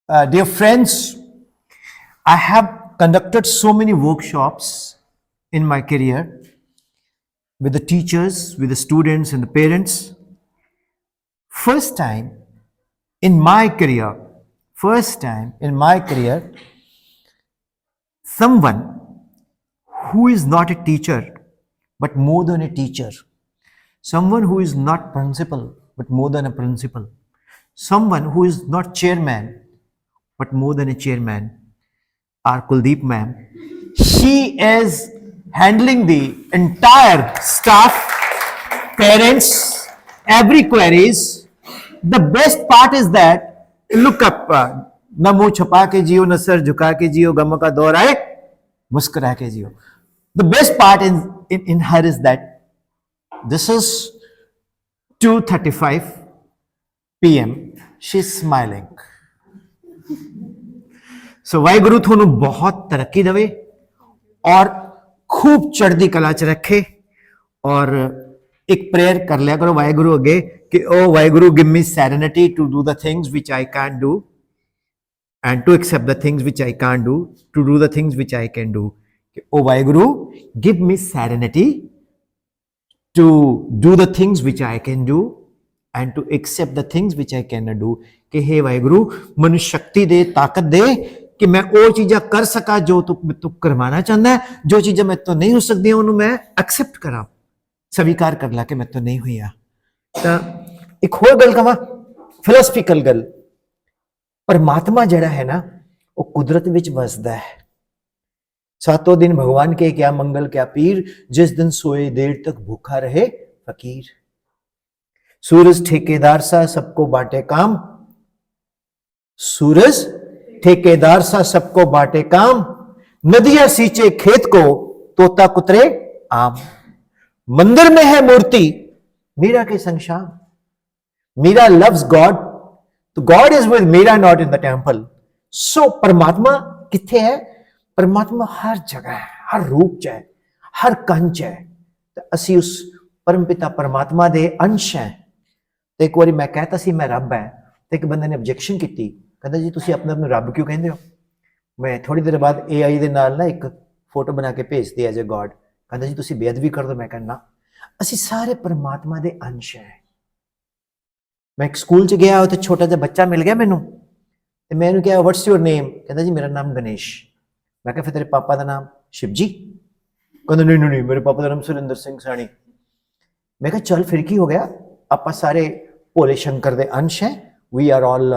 Dear friends, I have conducted so many workshops in my career with the teachers, with the students, and the parents. First time in my career, someone who is not a teacher but more than a teacher, someone who is not principal but more than a principal, someone who is not chairman but more than a chairman, our Kuldeep ma'am. She is handling the entire staff, parents, every queries. The best part is that look up, न मुंह छुपा के जियो, न sir झुका के जियो, गम का दौर आए मुस्कुरा के जियो. The best part in her is that this is 2:35 p.m. She's smiling. सो वाहिगुरु थोनू बहुत तरक्की देवे और खूब चढ़दी कला च रखे. और एक प्रेयर कर लिया करो वाहिगुरु अगे कि ओ Waheguru give me serenity to do the things which I can do and to accept the things which I can do, to do the things which I can do. ओ Waheguru give me serenity to do the things which I can do and to accept the things which I can not do. कि हे वाहिगुरु मनु शक्ति दे, ताकत दे कि मैं वो चीज़ा कर सका जो तू करवाना चाहता है. जो चीज़ा मैं तो नहीं हो सकती उन्होंने मैं एक्सेप्ट करा, स्वीकार कर ला कि मैं तो नहीं हुई. तो एक होर गल कहा, फिलोसफिकल गल, परमात्मा जड़ा है ना वो कुदरत विच वसदा है. सातों दिन भगवान के क्या मंगल क्या पीर, जिस दिन सोए देर तक भूखा रहे फकीर. सूरज ठेकेदार सा सबको बांटे काम, सूरज ठेकेदार सा सबको बांटे काम, नदियां सींचे खेत को तोता कुतरे आम. मंदिर में है मूर्ति मीरा के संग शाम. मीरा लव्स गॉड, तो God is with Meera, not in the temple. So परमात्मा किथे है? परमात्मा हर जगह है, हर रूप च है, हर कंच है. तो असी उस परमपिता परमात्मा दे अंश हैं. तो एक बार मैं कहता सी मैं रब है, तो एक बंदे ने ऑब्जेक्शन की, कहता जी तुसी अपने अपने रब क्यों कहते हो? मैं थोड़ी देर बाद AI दे नाल ना एक फोटो बना के भेज दी एज ए गॉड. कहता जी तुसी बेअदबी कर दो. मैं कहना असी सारे परमात्मा दे अंश हैं. मैं एक स्कूल च गया, तो छोटा जिहा बच्चा मिल गया मैनू, ते मैनू कहा व्हाट्स योर नेम? कहता जी मेरा नाम गणेश. मैं कहा फिर तेरे पापा का नाम शिवजी? कहता नहीं नहीं मेरे पापा का नाम सुरेंद्र सिंह सानी. मैं कहा चल फिर की हो गया, आप सारे भोले शंकर दे अंश हैं. We are all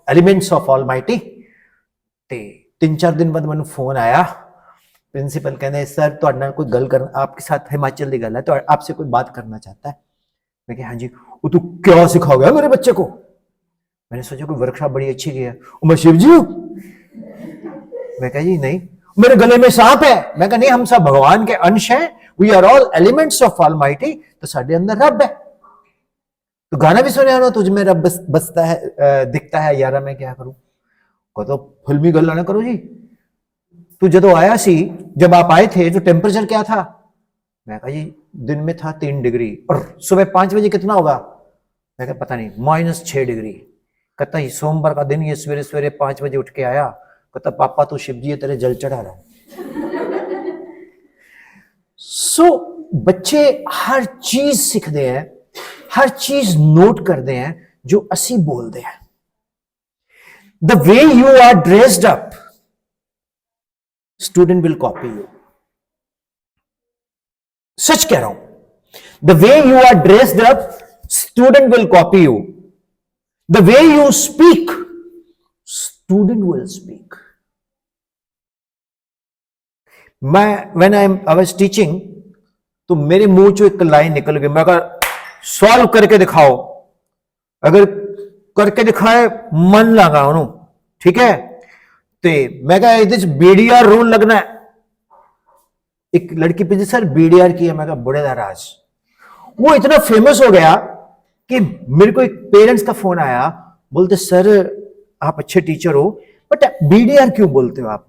elements of almighty. ते 3-4 दिन बाद मैंने फोन आया, प्रिंसिपल कहने सर तुहाडे नाल कोई गल कर, आपके साथ हिमाचल की गल है, तो आपसे कोई बात करना चाहता है. मैं कहा हाँ जी. वो तू क्या सिखाओगे मेरे बच्चे को? मैंने सोचा कोई वर्कशॉप बड़ी अच्छी की है. मैं शिव जी हूं. मैं कहा जी नहीं. मेरे गले में सांप है. मैं कहा नहीं, हम सब भगवान के अंश हैं. We are all elements of almighty. तो साडे अंदर रब है. तो गाना भी सुने ना, तुझ में रब बसता है, दिखता है यारा, मैं क्या करूं? को तो फिल्मी गल्ला ना करो जी. तू जब आया सी, जब आप आए थे तो टेम्परेचर क्या था? मैं कहा जी दिन में था 3 डिग्री और सुबह 5 बजे कितना होगा? मैं कहा पता नहीं, -6 डिग्री. कहता ही सोमवार का दिन ये सवेरे सवेरे 5 बजे उठ के आया. कहता पापा तू शिव जी है, तेरे जल चढ़ा रहा. सो बच्चे हर चीज सीखते हैं, हर चीज नोट करते हैं जो असी बोलते हैं. The way you are dressed up, student will copy you. सच कह रहा हूं. The way you are dressed up, student will copy you. The way you speak, student will speak. When I was teaching, तो मेरे मुंह चो एक line निकल गई. मैं कहा सॉल्व करके दिखाओ. अगर करके दिखाए मन लगा उन्होंने, ठीक है. तो मैं कहा इधर BDR रूल लगना है. एक लड़की पूछी सर BDR की है? मैं कहा बुढ़े दा राज. वो इतना फेमस हो गया कि मेरे को एक पेरेंट्स का फोन आया, बोलते सर आप अच्छे टीचर हो बट BDR क्यों बोलते हो आप?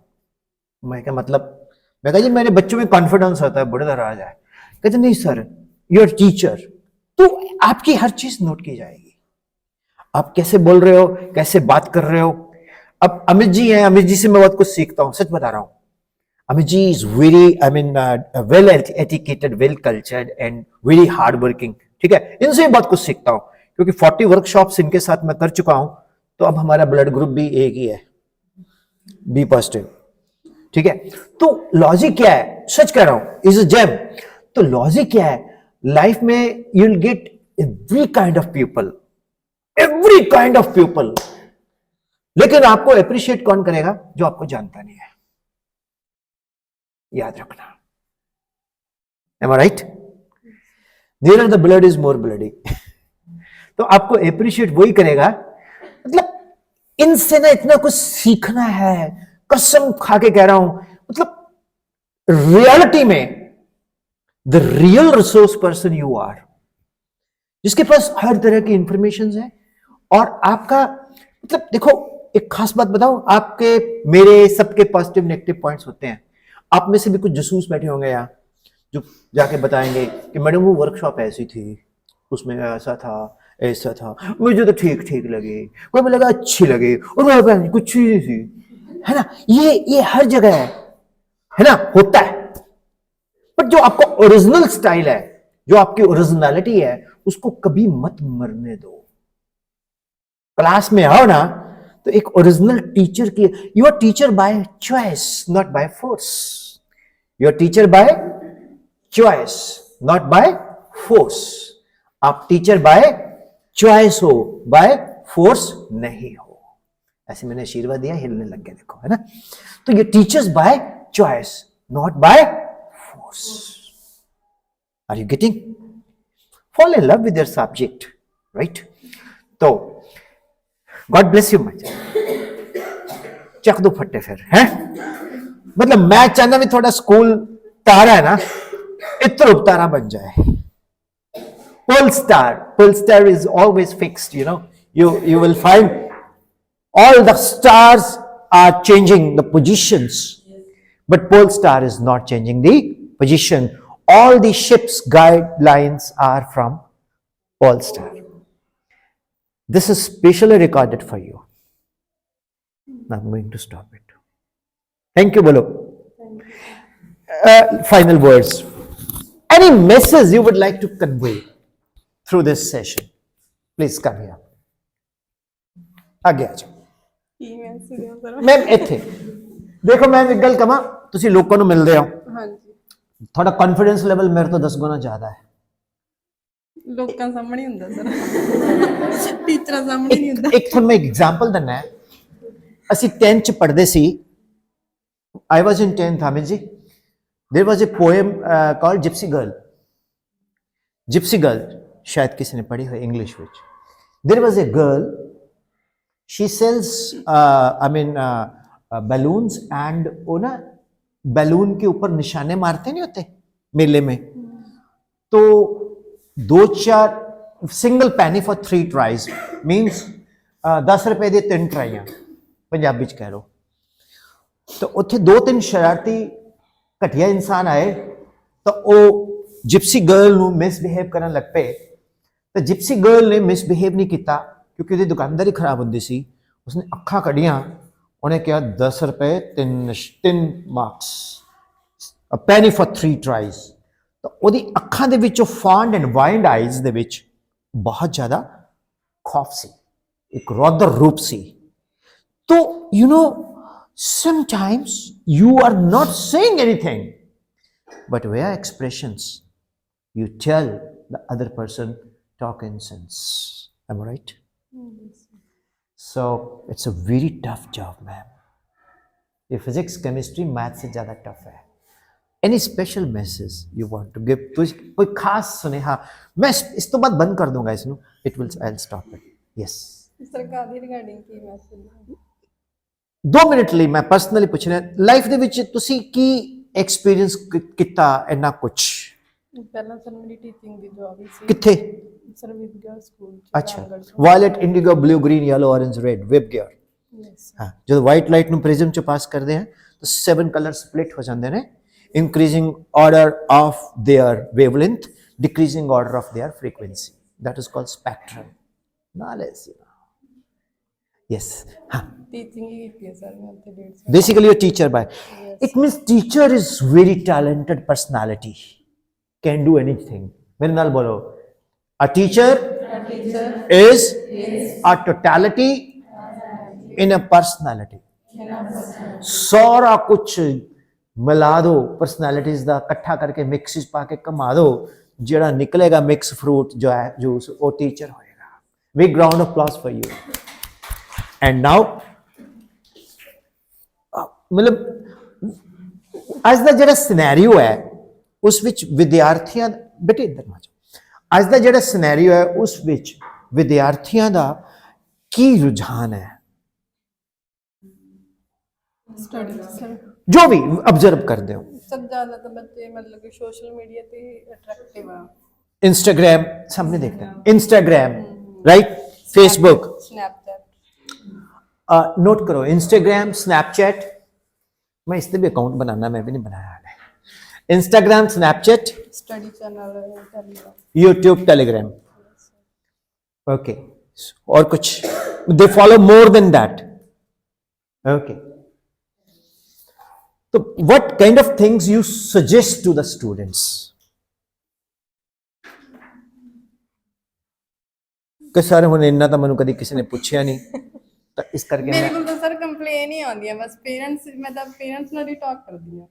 मैं क्या मतलब? मैं कहा जी मेरे बच्चों में कॉन्फिडेंस होता है, बुढ़े दा राज है. कहते नहीं सर यू आर टीचर, तो आपकी हर चीज नोट की जाएगी. आप कैसे बोल रहे हो, कैसे बात कर रहे हो। अब अमित जी हैं, अमित जी से मैं बहुत कुछ सीखता हूँ, सच बता रहा हूँ। Amit ji is very, I mean, well etiquetted, well cultured and very hard working. ठीक है, इनसे बहुत कुछ सीखता हूँ, क्योंकि 40 वर्कशॉप्स इनके साथ मैं कर चुका हूं। तो अब हमारा ब्लड ग्रुप भी एक ही है, बी पॉजिटिव। ठीक है, तो लॉजिक क्या है, सच कह रहा हूं, इज अ जेम। तो लॉजिक क्या है, लाइफ में you will get every kind of people, every kind of people, लेकिन आपको अप्रिशिएट कौन करेगा, जो आपको जानता नहीं है। याद रखना। Am I right? There the blood is more bloody. तो आपको अप्रिशिएट वही करेगा, मतलब इनसे ना इतना कुछ सीखना है, कसम खा के कह रहा हूं। मतलब रियलिटी में the real resource person you are, जिसके पास हर तरह की इंफॉर्मेशन है। और आपका मतलब देखो, एक खास बात बताऊं, आपके मेरे सबके पॉजिटिव नेगेटिव पॉइंट्स होते हैं। आप में से भी कुछ जसूस बैठे होंगे यहाँ, जो जाके बताएंगे कि मैडम वो वर्कशॉप ऐसी थी, उसमें ऐसा था, ऐसा था, मुझे तो ठीक ठीक लगी, कोई मुझे लगा अच्छी लगी, और वह कुछ चीज थी, है ना। ये हर जगह है ना, होता है। बट जो आपका ओरिजिनल स्टाइल है, जो आपकी ओरिजिनलिटी है, उसको कभी मत मरने दो। क्लास में आओ ना, तो एक ओरिजिनल टीचर की, you are teacher by choice not by force. You are teacher by choice not by force. आप टीचर बाय चॉइस हो, बाय फोर्स नहीं हो। ऐसे मैंने आशीर्वाद दिया, हिलने लग गया, देखो, है ना। तो ये teachers by choice not by force. Are you getting? Fall in love with your subject, right? तो गॉड ब्लेस यू मच। चक दो फट्टे फिर, है। मतलब मैं चाहना भी थोड़ा स्कूल तारा है ना, इत्र तारा बन जाए। Pole star is always fixed, you know. You will find all the stars are changing the positions, but pole star is not changing the position. All the ship's guidelines are from pole star. This is specially recorded for you. Now I'm going to stop it. Thank you, Bolo. Final words. Any message you would like to convey through this session? Please come here. आगे आ जाओ। Ma'am ਇੱਥੇ देखो, ma'am एक गल कमा, तुसी लोगों ਨੂੰ ਮਿਲਦੇ ਹੋ, ਹਾਂਜੀ, ਤੁਹਾਡਾ ਕੌਨਫੀਡੈਂਸ ਲੈਵਲ ਮੇਰੇ ਤੋਂ 10 ਗੁਣਾ ਜ਼ਿਆਦਾ ਹੈ। ਲੋਕਾਂ ਸਾਹਮਣੇ ਹੁੰਦਾ ਸਰ, ਟੀਚਰਾਂ ਸਾਹਮਣੇ ਨਹੀਂ ਹੁੰਦਾ। ਇੱਕ ਤੁਹਾਨੂੰ ਮੈਂ ਐਗਜ਼ਾਮਪਲ ਦਿੰਦਾ ਹੈ। ਅਸੀਂ 10th ਚ ਪੜ੍ਹਦੇ ਸੀ, I was in 10th, Amit ji. There was a poem called Gypsy Girl. Gypsy Girl, शायद किसी ने पढ़ी हो English which. There was a girl, she sells balloons, and वो ना बैलून के ऊपर निशाने मारते नहीं होते मेले में, तो 2-4 सिंगल पैनी फॉर 3 ट्राइज मीन्स 10 रुपए दी 3 ट्राइयां, पंजाबी च कह लो। तो उत्थे 2-3 शरारती घटिया इंसान आए, तो वो जिप्सी गर्ल ਨੂੰ मिसबिहेव ਕਰਨ ਲੱਗ ਪਏ। तो जिप्सी गर्ल ने मिसबिहेव नहीं किया, क्योंकि ਉਹਦੀ दुकानदारी खराब ਹੁੰਦੀ ਸੀ। उसने ਅੱਖਾਂ ਕੱਢੀਆਂ, ਉਹਨੇ ਕਿਹਾ 10 रुपए 3 marks, a penny for 3 tries। तो ਉਹਦੀ ਅੱਖਾਂ ਦੇ ਵਿੱਚੋਂ ਫਾਂਡ ਐਂਡ ਵਾਈਂਡ ਆਈਜ਼ ਦੇ ਵਿੱਚ ਬਹੁਤ ਜ਼ਿਆਦਾ ਖੌਫ ਸੀ, ਇੱਕ ਰੌਦਰ ਰੂਪ ਸੀ। तो you know, sometimes you are not saying anything, but via expressions you tell the other person talk in sense. Am I right? Yes. So it's a very tough job, ma'am. ये physics, chemistry, math से ज़्यादा tough है। Any special message you want to give? तो कोई खास सुनेहा, मैं इस तो बात बंद कर दूंगा इसनु, it will, I'll stop it. Yes. ਸਰਕਾਰ ਦੀ ਰਿਗਾਰਡਿੰਗ ਕੀ ਮੈਸੇਜ? 2 ਮਿੰਟ ਲਈ ਮੈਂ ਪਰਸਨਲੀ ਪੁੱਛਣਾ, ਲਾਈਫ ਦੇ ਵਿੱਚ ਤੁਸੀਂ ਕੀ ਐਕਸਪੀਰੀਅੰਸ ਕੀਤਾ ਇੰਨਾ ਕੁਛ? ਪਹਿਲਾਂ ਸਰ ਮੇਰੀ ਟੀਚਿੰਗ ਦੀ ਜੌਬ ਹੀ ਸੀ। ਕਿੱਥੇ? ਸਰ ਵਿਬਗਿਆਰ ਸਕੂਲ ਚ। ਅੱਛਾ, violet, indigo, blue, green, yellow, orange, red, VIBGYOR. Yes. ਹਾਂ, ਜਦੋਂ ਵਾਈਟ ਲਾਈਟ ਨੂੰ ਪ੍ਰਿਜ਼ਮ ਚ ਪਾਸ ਕਰਦੇ ਆ ਤਾਂ 7 ਕਲਰ ਸਪਲਿਟ ਹੋ ਜਾਂਦੇ ਨੇ, increasing order of their wavelength, decreasing order of their frequency. That is called spectrum. Knowledge, you know. yes, हाँ, ਟੀਚਿੰਗ ਹੀ ਕੀਤੀ ਹੈ ਸਰ ਮੈਂ ਉੱਥੇ 1.5 ਸਾਲ basically a teacher by it means teacher is very talented personality, can do anything. मेरे नाल बोलो, a teacher is a totality in a personality. सारा कुछ मिला दो पर्सनैलिटीज का इकट्ठा करके मिक्स पा के घुमा दो, ਜਿਹੜਾ निकलेगा मिक्स फ्रूट जो है जूस वो टीचर होएगा. Big round of applause for you. And now मतलब ਅੱਜ ਦਾ ਜਿਹੜਾ ਸਿਨੈਰੀਓ ਹੈ ਉਸ ਵਿੱਚ ਵਿਦਿਆਰਥੀਆਂ, ਬੇਟੇ ਇੱਧਰ ਆ ਜਾਓ, ਅੱਜ ਦਾ ਜਿਹੜਾ ਸਿਨੈਰੀਓ ਹੈ ਉਸ ਵਿੱਚ ਵਿਦਿਆਰਥੀਆਂ ਦਾ ਕੀ ਰੁਝਾਨ ਹੈ, ਸਟੱਡੀ ਸਰ ਜੋ ਵੀ ਆਬਜ਼ਰਵ ਕਰਦੇ ਹੋ. ਸਭ ਜ਼ਿਆਦਾ ਤਾਂ ਬੱਚੇ ਮਤਲਬ ਕਿ ਸੋਸ਼ਲ ਮੀਡੀਆ ਤੇ ਅਟਰੈਕਟਿਵ ਆ. इंस्टाग्राम सामने देखते हैं, Instagram right, Facebook, Snapchat note करो, इंस्टाग्राम, स्नैपचैट, मैं इस पे भी अकाउंट बनाना, मैं भी नहीं बनाया है. Instagram, Snapchat, study channel Telegram YouTube, Telegram, okay, और कुछ they follow more than that. Okay, तो what kind of things you suggest to the students? कि सर हुण इन्ना तो मैनूं कदी किसी ने पूछया नहीं, तो इस करके ਮੇਰੇ मैं ਕੋਲ ਤਾਂ ਸਰ ਕੰਪਲੇਨ ਹੀ ਆਉਂਦੀ ਆ ਬਸ ਪੇਰੈਂਟਸ, ਮੈਂ ਤਾਂ ਪੇਰੈਂਟਸ ਨਾਲ ਹੀ ਟਾਕ ਕਰਦੀ ਆ.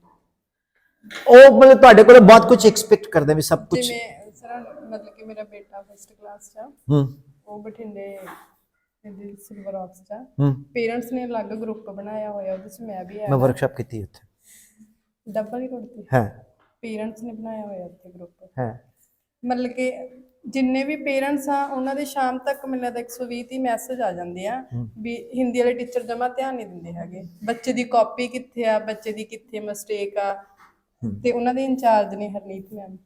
ਉਹ ਮਤਲਬ ਤੁਹਾਡੇ ਕੋਲ ਬਹੁਤ ਕੁਝ ਐਕਸਪੈਕਟ ਕਰਦੇ ਵੀ ਸਭ ਕੁਝ. ਜਿਵੇਂ ਸਰ ਮਤਲਬ ਕਿ ਮੇਰਾ ਬੇਟਾ ਫਸਟ ਕਲਾਸ 'ਚ ਆ, ਹੂੰ ਉਹ ਬਠਿੰਡੇ ਦੇ ਸਿਲਵਰ ਆਫਸ 'ਚ ਆ. ਹੂੰ, ਪੇਰੈਂਟਸ ਨੇ ਅਲੱਗ ਗਰੁੱਪ ਬਣਾਇਆ ਹੋਇਆ, ਉਹਦੇ 'ਚ ਮੈਂ ਵੀ ਮੈਂ ਆ. ਵਰਕਸ਼ਾਪ ਕੀਤੀ ਉੱਥੇ. ਡੱਬਾ ਦੀ ਰੋਡ ਤੇ ਹੈ ਪੇਰੈਂਟਸ ਨੇ ਬਣਾਇਆ ਹੋਇਆ ਉੱਥੇ ਗਰੁੱਪ. ਹੈ ਮਤਲਬ ਕਿ ਜਿੰਨੇ ਵੀ ਪੇਰੈਂਟਸ ਆ ਉਹਨਾਂ ਦੇ ਸ਼ਾਮ ਤੱਕ ਮੈਨੂੰ ਲੱਗਦਾ 120 30 ਮੈਸੇਜ ਆ ਜਾਂਦੇ ਆ ਵੀ ਹਿੰਦੀ ਵਾਲੇ ਟੀਚਰ ਜਮਾ ਧਿਆਨ ਨਹੀਂ ਦਿੰਦੇ ਹੈਗੇ, ਬੱਚੇ ਦੀ ਕਾਪੀ ਕਿੱਥੇ ਆ, ਬੱਚੇ ਦੀ ਕਿੱਥੇ ਮਿਸਟੇਕ ਆ. ਤੇ ਉਹਨਾਂ ਦੇ ਇੰਚਾਰਜ ਨੇ ਹਰਨੀਤ ਮੈਮ,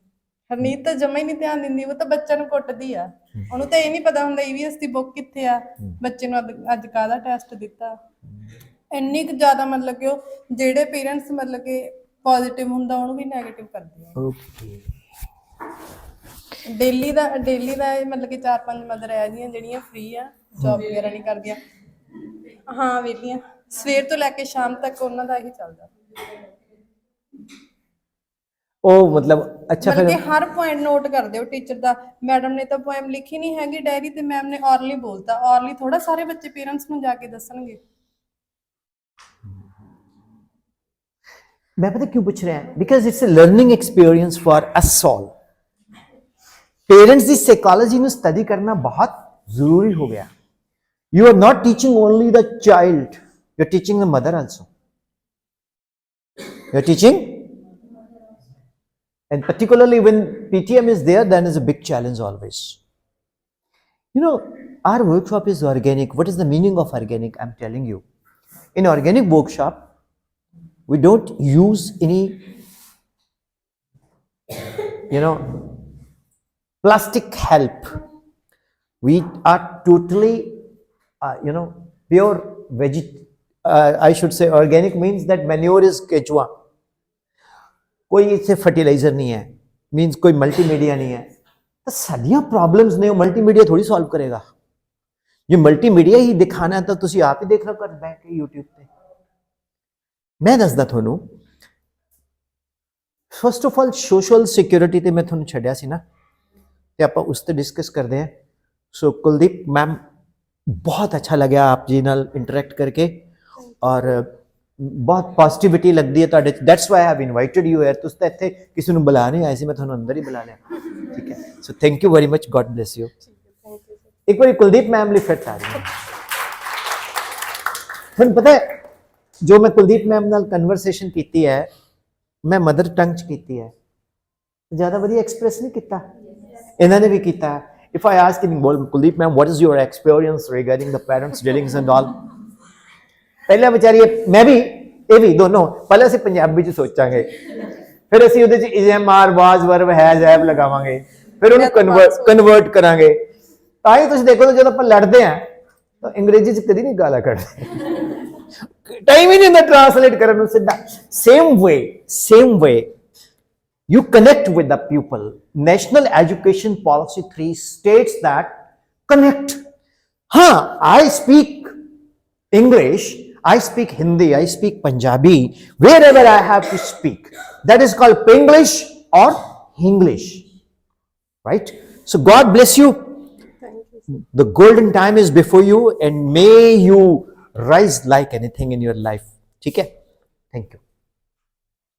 ਹਰਨੀਤ ਤਾਂ ਜਮਾ ਹੀ ਨਹੀਂ ਧਿਆਨ ਦਿੰਦੀ, ਉਹ ਤਾਂ ਬੱਚਿਆਂ ਨੂੰ ਕੁੱਟਦੀ ਆ. ਉਹਨੂੰ ਤਾਂ ਇਹ ਨਹੀਂ ਪਤਾ ਹੁੰਦਾ EVS ਦੀ ਬੁੱਕ ਕਿੱਥੇ ਆ, ਬੱਚੇ ਨੂੰ ਅੱਜ ਕਾਹਦਾ ਟੈਸਟ ਦਿੱਤਾ. ਇੰਨੀ ਕੁ ਜ਼ਿਆਦਾ ਮਤਲਬ ਕਿ ਉਹ ਜਿਹੜੇ ਪੇਰੈਂਟਸ ਮਤਲਬ ਕਿ ਪੋਜ਼ਿਟਿਵ ਹੁੰਦਾ ਉਹਨੂੰ ਵੀ ਨੈਗੇਟਿਵ ਕਰਦੇ ਆ. ਓਕੇ, ਡੇਲੀ ਦਾ ਇਹ ਮਤਲਬ ਕਿ 4-5 ਮਦਰ ਹੈ ਜੀਆਂ ਜਿਹੜੀਆਂ ਫ੍ਰੀ ਆ, ਜੌਬ ਵਗੈਰਾ ਨਹੀਂ ਕਰਦੀਆਂ, ਹਾਂ ਵਿਹਲੀਆਂ, ਸਵੇਰ ਤੋਂ ਲੈ ਕੇ ਸ਼ਾਮ ਤੱਕ ਉਹਨਾਂ ਦਾ ਇਹੀ ਚੱਲਦਾ. ਉਹ ਮਤਲਬ ਅੱਛਾ ਮਤਲਬ ਕਿ ਫਿਰ ਹਰ ਪੁਆਇੰਟ ਨੋਟ ਕਰਦੇ ਹੋ ਟੀਚਰ ਦਾ. ਮੈਡਮ ਨੇ ਤਾਂ ਪੋਇਮ ਲਿਖੀ ਨਹੀਂ ਹੈਗੀ ਡਾਇਰੀ ਤੇ, ਮੈਮ ਨੇ ਔਰਲੀ ਬੋਲਤਾ, ਔਰਲੀ ਥੋੜਾ ਸਾਰੇ ਬੱਚੇ ਪੇਰੈਂਟਸ ਨੂੰ ਜਾ ਕੇ ਦੱਸਣਗੇ. मैं पता क्यों पूछ रहे हैं, because it's a learning experience for us all. Parents की साइकोलॉजी ਨੂੰ स्टडी करना बहुत जरूरी हो गया. You are not teaching only the child, you are teaching the mother also. You are teaching, and particularly when PTM is there, then is a big challenge always. You know, our workshop is organic. What is the meaning of organic? I'm telling you. In organic workshop, we don't use any, plastic help. We are totally, pure I should say organic means that manure is केचुआ. कोई इससे fertiliser नहीं है, means कोई multimedia नहीं है. तो सारियां प्रॉब्लम्स ने मल्टीमीडिया थोड़ी सॉल्व करेगा. ये मल्टीमीडिया ही दिखाना है तो तुसी आप ही देख लो कर बैठ के यूट्यूब पे. मैं दसदा ਤੁਹਾਨੂੰ first of all social security ਤੇ ਮੈਂ ਤੁਹਾਨੂੰ ਛੱਡਿਆ ਸੀ ਨਾ, ਤੇ ਆਪਾਂ ਉਸ ਤੇ ਡਿਸਕਸ ਕਰਦੇ ਹਾਂ. ਸੋ ਕੁਲਦੀਪ ਮੈਮ, ਬਹੁਤ ਅੱਛਾ ਲੱਗਿਆ ਆਪ ਜੀ ਨਾਲ ਇੰਟਰੈਕਟ ਕਰਕੇ, ਔਰ ਬਹੁਤ ਪੋਜ਼ਿਟਿਵਿਟੀ ਲੱਗਦੀ ਹੈ ਤੁਹਾਡੇ ਚ. That's why I have invited you here. ਤੁਸੀਂ ਤਾਂ ਇੱਥੇ ਕਿਸੇ ਨੂੰ ਬੁਲਾ ਨਹੀਂ ਆਏ ਸੀ, ਮੈਂ ਤੁਹਾਨੂੰ ਅੰਦਰ ਹੀ ਬੁਲਾ ਲਿਆ. ਠੀਕ ਹੈ, so thank you very much, god bless you. ਇੱਕ ਵਾਰੀ ਕੁਲਦੀਪ ਮੈਮ ਲਈ ਫਿਰ ਆ ਰਹੀ ਤੁਹਾਨੂੰ ਪਤਾ ਹੈ ਜੋ ਮੈਂ ਕੁਲਦੀਪ ਮੈਮ ਨਾਲ ਕਨਵਰਸੇਸ਼ਨ ਕੀਤੀ ਹੈ, ਮੈਂ ਮਦਰ ਟੰਗ ਚ ਕੀਤੀ ਹੈ, ਜ਼ਿਆਦਾ ਵਧੀਆ ਐਕਸਪ੍ਰੈਸ ਨਹੀਂ ਕੀਤਾ, ਇਹਨਾਂ ਨੇ ਵੀ ਕੀਤਾ. If I ask in Kuldeep ma'am, what is your experience regarding the parents' dealings and all? ਪਹਿਲਾਂ ਵਿਚਾਰੀ ਮੈਂ ਵੀ ਇਹ ਵੀ ਦੋਨੋਂ ਪਹਿਲਾਂ ਅਸੀਂ ਪੰਜਾਬੀ ਚ ਸੋਚਾਂਗੇ, ਫਿਰ ਅਸੀਂ ਉਹਦੇ ਚ ਇਜ਼ਮਾਰ ਵਾਜ਼ ਵਰਬ ਹੈਜ਼ ਹੈਵ ਲਗਾਵਾਂਗੇ, ਫਿਰ ਉਹਨੂੰ ਕਨਵਰਟ ਕਰਾਂਗੇ. ਤਾਂ ਹੀ ਤੁਸੀਂ ਦੇਖੋ ਜਦੋਂ ਆਪਾਂ ਲੜਦੇ ਆ ਤਾਂ ਅੰਗਰੇਜ਼ੀ ਚ ਕਦੀ ਨਹੀਂ ਗਾਲਾਂ ਕੱਢਦੇ, ਟਾਈਮ ਹੀ ਨਹੀਂ ਹੁੰਦਾ ਟ੍ਰਾਂਸਲੇਟ ਕਰਨ ਨੂੰ ਸਿੱਧਾ. same way you connect with the pupil. National Education Policy 3 states that connect. I speak English, I speak Hindi, I speak Punjabi, wherever I have to speak. That is called Penglish or Hinglish. Right? So God bless you. Thank you. The golden time is before you, and may you rise like anything in your life. ठीक है? Thank you.